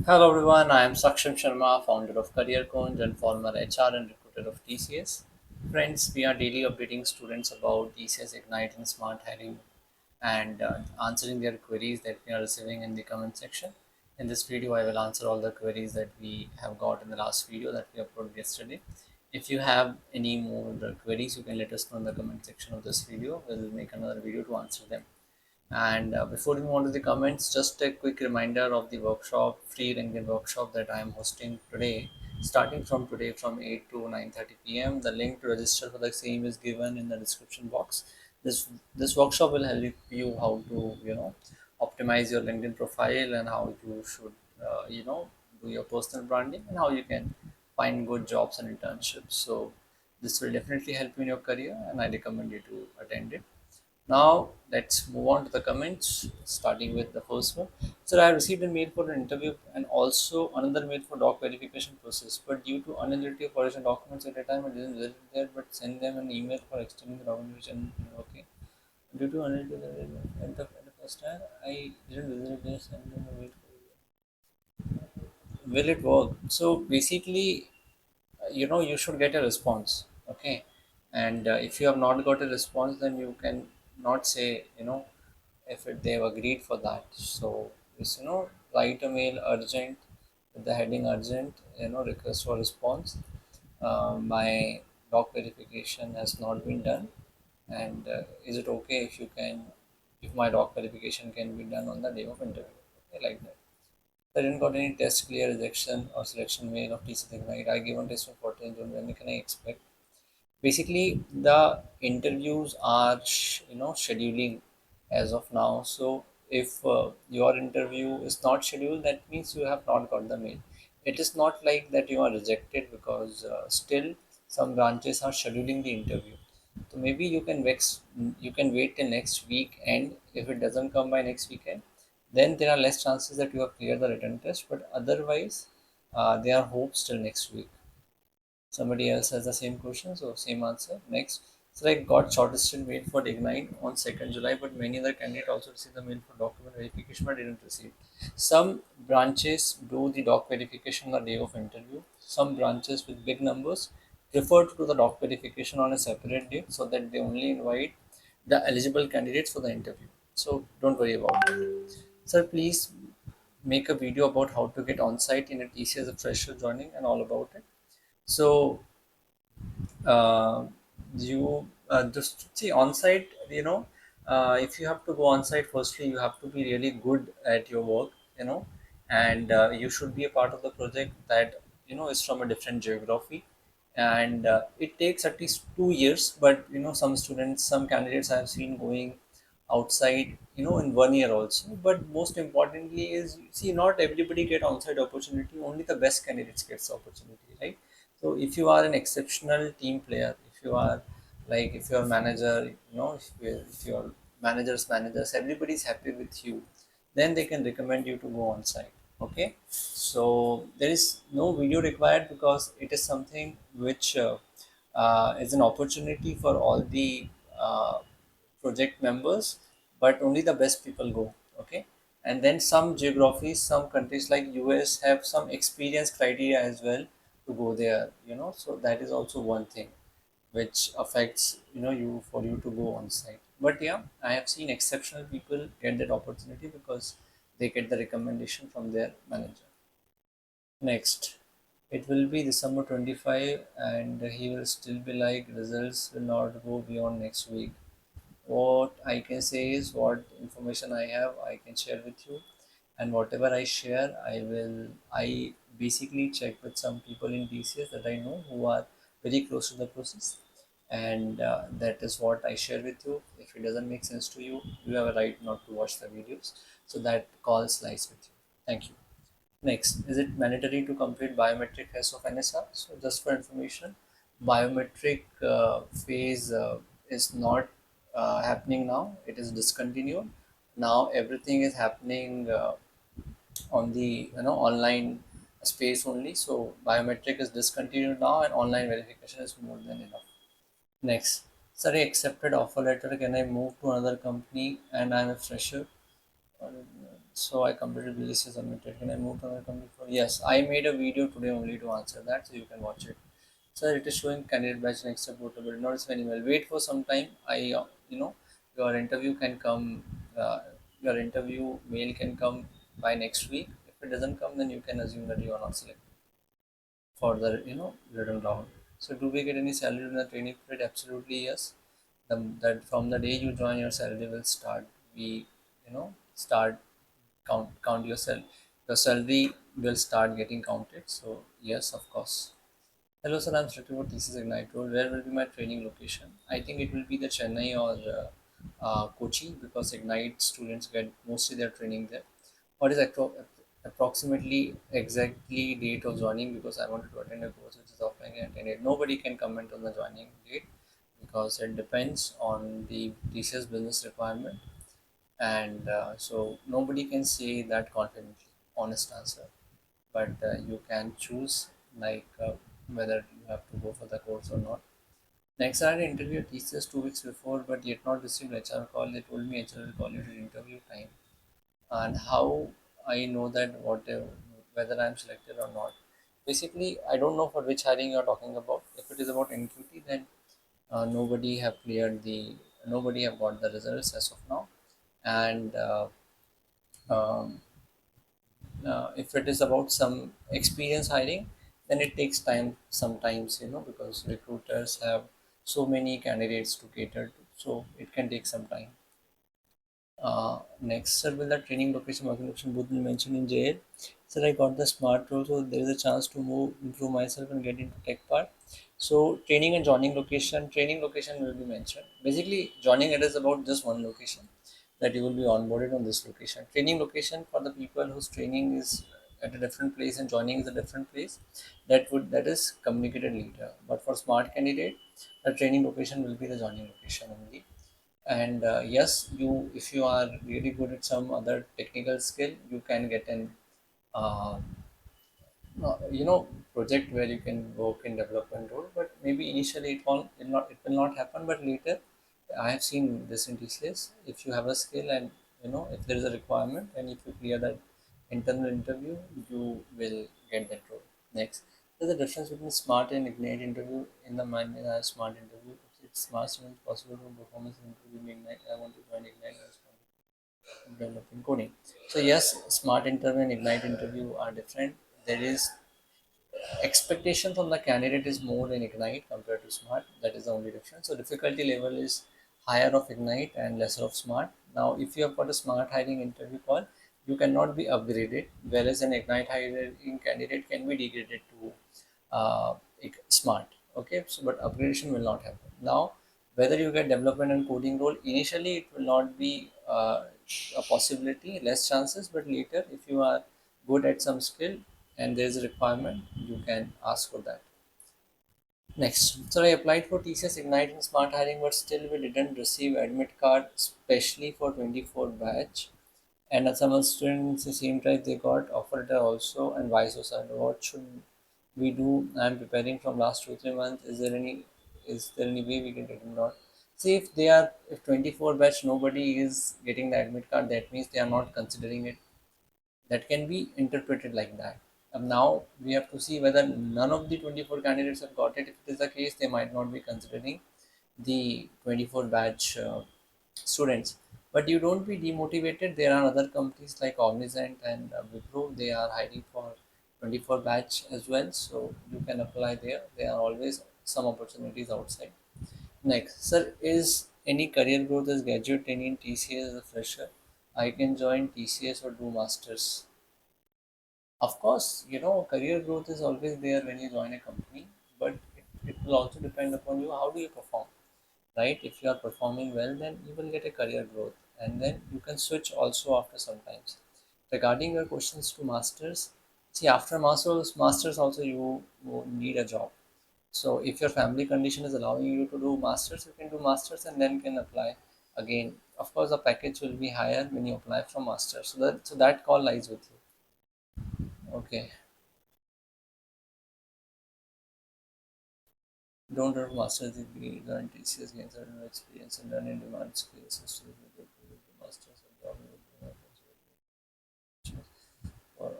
Hello everyone, I am Saksham Sharma, founder of CareerKunj and former HR and recruiter of TCS. Friends, we are daily updating students about TCS Ignite and Smart Hiring and answering their queries that we are receiving in the comment section. In this video, I will answer all the queries that we have got in the last video that we uploaded yesterday. If you have any more queries, you can let us know in the comment section of this video. We'll make another video to answer them. And before we move on to the comments, just a quick reminder of the workshop, free LinkedIn workshop that I am hosting today, starting from today from 8 to 9:30 p.m. The link to register for the same is given in the description box. This workshop will help you how to optimize your LinkedIn profile and how you should do your personal branding and how you can find good jobs and internships. So this will definitely help you in your career, and I recommend you to attend it. Now let's move on to the comments, starting with the first one. So I received a mail for an interview and also another mail for doc verification process. But due to unavailability of original documents at the time, I didn't visit there, but send them an email for extending the documentation. Okay. Due to unavailability at the first time, I didn't visit there, send them a mail. Will it work? So basically, you should get a response. Okay. And if you have not got a response, then you can not say if they've agreed for that. So just write a mail urgent with the heading urgent, request for response. My doc verification has not been done, and is it okay if my doc verification can be done on the day of interview? Okay, like that. I didn't got any test clear rejection or selection mail of TCS Ignite. I given test on 14th June. When can I expect? Basically, the interviews are scheduling as of now. So if your interview is not scheduled, that means you have not got the mail. It is not like that you are rejected, because still some branches are scheduling the interview. So maybe you can wait till next week, and if it doesn't come by next weekend, then there are less chances that you have cleared the written test. But otherwise, there are hopes till next week. Somebody else has the same question, so same answer. Next, so I got shortlisted mail for Ignite on 2nd July, but many other candidates also received the mail for document verification but didn't receive. Some branches do the doc verification on the day of interview. Some branches with big numbers prefer to do the doc verification on a separate date, so that they only invite the eligible candidates for the interview. So don't worry about it. Sir, please make a video about how to get on site in a TCS as a fresher joining and all about it. So uh, you just see on site, if you have to go on site, firstly you have to be really good at your work, and you should be a part of the project that is from a different geography. And it takes at least 2 years, but some candidates I have seen going outside in 1 year also. But most importantly is, see, not everybody get on-site opportunity, only the best candidates gets the opportunity, right? So if you are an exceptional team player, if you are like, if your manager, if your managers, everybody is happy with you, then they can recommend you to go on site. Okay, so there is no video required, because it is something which is an opportunity for all the project members, but only the best people go. Okay, and then some geographies, some countries like US have some experience criteria as well to go there. So that is also one thing which affects you, for you to go on site. But yeah, I have seen exceptional people get that opportunity because they get the recommendation from their manager. Next, it will be December 25, and he will still be like, results will not go beyond next week. What I can say is, what information I have, I can share with you, and whatever I share, I basically check with some people in TCS that I know who are very close to the process, and that is what I share with you. If it doesn't make sense to you, you have a right not to watch the videos. So that call lies with you. Thank you. Next, is it mandatory to complete biometric phase of NSR? So just for information, biometric phase is not happening now. It is discontinued. Now everything is happening on the online space only. So biometric is discontinued now, and online verification is more than enough. Next, sir, I accepted offer letter. Can I move to another company and I'm a fresher? So I completed BSc submitted. Can I move to another company for? Yes, I made a video today only to answer that, so you can watch it. Sir, it is showing candidate batch next supportable. Not very well. Wait for some time. Your interview can come. Your interview mail can come by next week. If it doesn't come, then you can assume that you are not selected for the written round. So, do we get any salary in the training period? Absolutely yes. That from the day you join, your salary will start. We start count yourself. Your salary will start getting counted. So yes, of course. Hello, sir. I'm selected for TCS Ignite role. Where will be my training location? I think it will be the Chennai or Kochi because Ignite students get mostly their training there. What is approximately exactly date of joining? Because I wanted to attend a course which is offline and attended. Nobody can comment on the joining date because it depends on the TCS business requirement, and so nobody can say that confidently. Honest answer, but you can choose like whether you have to go for the course or not. Next, I had an interview at TCS 2 weeks before, but yet not received HR call. They told me HR will call you at interview time. And how I know that whether I am selected or not. Basically, I don't know for which hiring you are talking about. If it is about NQT, then nobody have cleared the nobody have got the results as of now, and um, if it is about some experience hiring, then it takes time sometimes, because recruiters have so many candidates to cater to, so it can take some time. Next, sir, will the training location, working location both be mentioned in JL? Sir, I got the smart role, so there is a chance to improve myself and get into tech part. So, training and training location will be mentioned. Basically, joining it is about just one location that you will be onboarded on this location. Training location for the people whose training is at a different place and joining is a different place. That is communicated later. But for smart candidate, the training location will be the joining location only. And yes, you if you are really good at some other technical skill, you can get an uh, project where you can work in development role. But maybe initially it will not happen, but later I have seen this in TCS. If you have a skill and if there is a requirement and if you clear that internal interview, you will get that role. Next, there's a difference between smart and ignite interview. In the mind smart interview, it's smart students possible from performance interview in ignite. I want to join ignite as developing coding. So yes, smart interview and ignite interview are different. There is expectation from the candidate is more in ignite compared to smart. That is the only difference. So difficulty level is higher of ignite and lesser of smart. Now if you have got a smart hiring interview call, you cannot be upgraded, whereas an ignite hiring candidate can be degraded to smart. Okay, so but upgradation will not happen. Now whether you get development and coding role, initially it will not be a possibility, less chances, but later if you are good at some skill and there is a requirement, you can ask for that. Next, so I applied for TCS Ignite and Smart Hiring, but still we didn't receive admit card, especially for 24 batch. And some other students the same time they got offer letter also, and vice versa. What should we do? I'm preparing from last 2 3 months. Is there any way we can get it or not? See, if 24 batch nobody is getting the admit card, that means they are not considering it. That can be interpreted like that. And now we have to see whether none of the 24 candidates have got it. If it is the case, they might not be considering the 24 batch students. But you don't be demotivated. There are other companies like Omniscient and Wipro. They are hiring for 24 batch as well. So you can apply there. There are always some opportunities outside. Next, sir, is any career growth as graduate training in TCS as a fresher? I can join TCS or do masters. Of course, career growth is always there when you join a company, but it will also depend upon you. How do you perform, right? If you are performing well, then you will get a career growth, and then you can switch also after some times. Regarding your questions to masters, see after masters also you need a job. So if your family condition is allowing you to do masters, you can do masters and then can apply again. Of course, the package will be higher when you apply from masters. So that call lies with you. Okay. Don't have master's degree, learn TCS, gain certain experience, and learn in demand skills. Instead of the masters and job.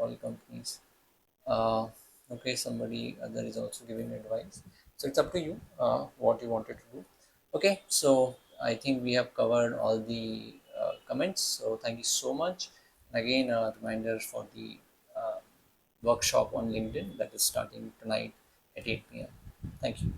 all companies. uh, okay, somebody other is also giving advice, so it's up to you what you wanted to do. Okay, so I think we have covered all the comments, so thank you so much. And again, a reminder for the uh, workshop on LinkedIn that is starting tonight at 8 p.m. Thank you.